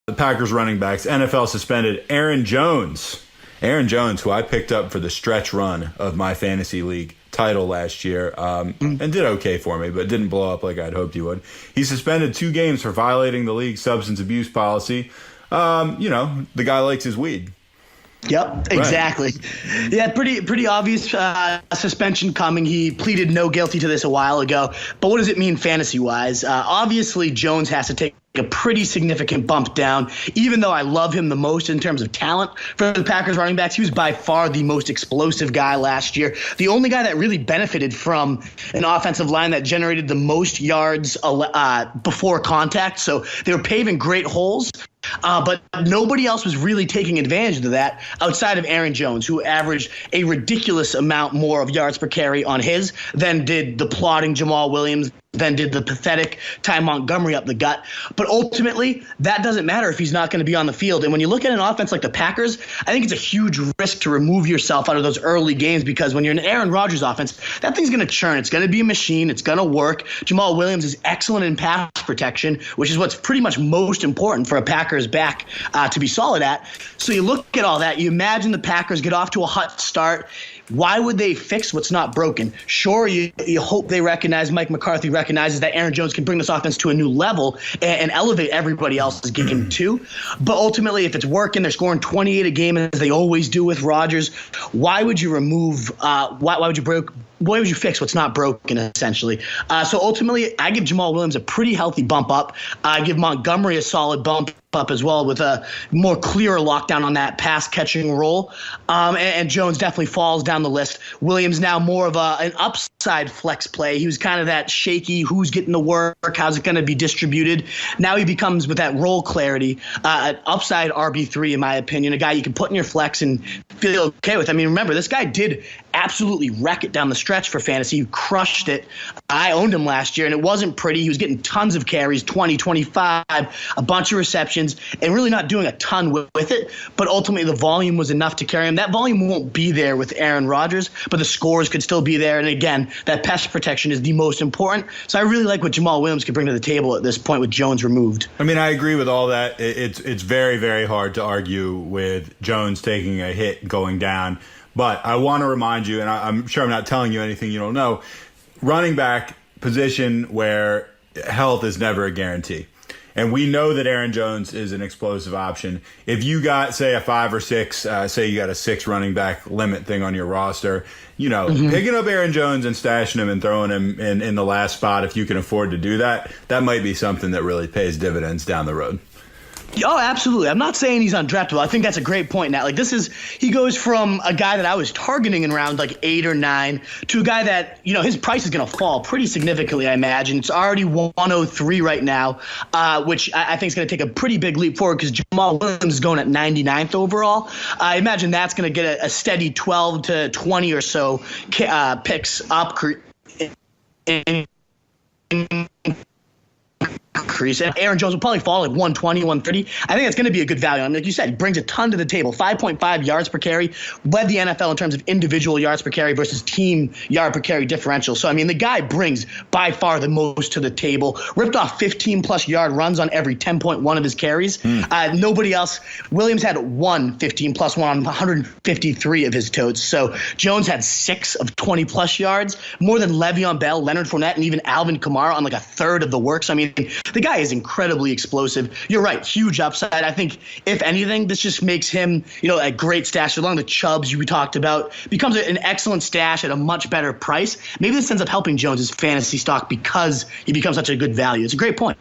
The Packers running backs, NFL suspended Aaron Jones. Aaron Jones, who I picked up for the stretch run of my fantasy league title last year, and did okay for me, but didn't blow up like I'd hoped he would. He's suspended 2 games for violating the league's substance abuse policy. The guy likes his weed. Yep, exactly. Right. Yeah, pretty obvious suspension coming. He pleaded no guilty to this a while ago. But what does it mean fantasy-wise? Obviously, Jones has to take a pretty significant bump down. Even though I love him the most in terms of talent for the Packers running backs, he was by far the most explosive guy last year. The only guy that really benefited from an offensive line that generated the most yards before contact. So they were paving great holes. But nobody else was really taking advantage of that outside of Aaron Jones, who averaged a ridiculous amount more of yards per carry on his than did the plodding Jamal Williams, than did the pathetic Ty Montgomery up the gut. But ultimately, that doesn't matter if he's not going to be on the field. And when you look at an offense like the Packers, I think it's a huge risk to remove yourself out of those early games, because when you're an Aaron Rodgers offense, that thing's going to churn. It's going to be a machine. It's going to work. Jamal Williams is excellent in pass protection, which is what's pretty much most important for a Packers back to be solid at. So you look at all that. You imagine the Packers get off to a hot start. Why would they fix what's not broken? Sure, you hope they recognize, Mike McCarthy recognizes that Aaron Jones can bring this offense to a new level and elevate everybody else's game too. But ultimately, if it's working, they're scoring 28 a game as they always do with Rodgers. Why would you remove? Why would you fix what's not broken, essentially? So ultimately, I give Jamal Williams a pretty healthy bump up. I give Montgomery a solid bump up as well, with a more clearer lockdown on that pass catching role. And Jones definitely falls down the list. Williams now more of an upside flex play. He was kind of that shaky, who's getting the work, how's it going to be distributed. Now he becomes, with that role clarity, an upside RB3, in my opinion, a guy you can put in your flex and feel okay with. I mean, remember, this guy did absolutely wreck it down the stretch for fantasy. He crushed it. I owned him last year, and it wasn't pretty. He was getting tons of carries, 20, 25, a bunch of receptions, and really not doing a ton with it. But ultimately, the volume was enough to carry him. That volume won't be there with Aaron Rodgers, but the scores could still be there. And again, that pass protection is the most important. So I really like what Jamal Williams could bring to the table at this point with Jones removed. I mean, I agree with all that. It's very, very hard to argue with Jones taking a hit going down. But I want to remind you, and I'm sure I'm not telling you anything you don't know, running back position where health is never a guarantee. And we know that Aaron Jones is an explosive option. If you got, say, a 5 or 6, say you got a 6 running back limit thing on your roster, picking up Aaron Jones and stashing him and throwing him in the last spot, if you can afford to do that, that might be something that really pays dividends down the road. Oh, absolutely. I'm not saying he's undraftable. I think that's a great point, Nat. He goes from a guy that I was targeting in round 8 or 9 to a guy that, his price is going to fall pretty significantly, I imagine. It's already 103 right now, which I think is going to take a pretty big leap forward because Jamal Williams is going at 99th overall. I imagine that's going to get a steady 12 to 20 or so picks up increase. And Aaron Jones will probably fall 120, 130. I think that's going to be a good value. I mean, like you said, he brings a ton to the table. 5.5 yards per carry, led the NFL in terms of individual yards per carry versus team yard per carry differential. So, I mean, the guy brings by far the most to the table. Ripped off 15-plus yard runs on every 10.1 of his carries. Nobody else. Williams had 15-plus one on 153 of his totes. So Jones had 6 of 20-plus yards, more than Le'Veon Bell, Leonard Fournette, and even Alvin Kamara on a third of the work. So, I mean, the guy is incredibly explosive. You're right, huge upside. I think, if anything, this just makes him, a great stash along the Chubbs we talked about. Becomes an excellent stash at a much better price. Maybe this ends up helping Jones's fantasy stock because he becomes such a good value. It's a great point.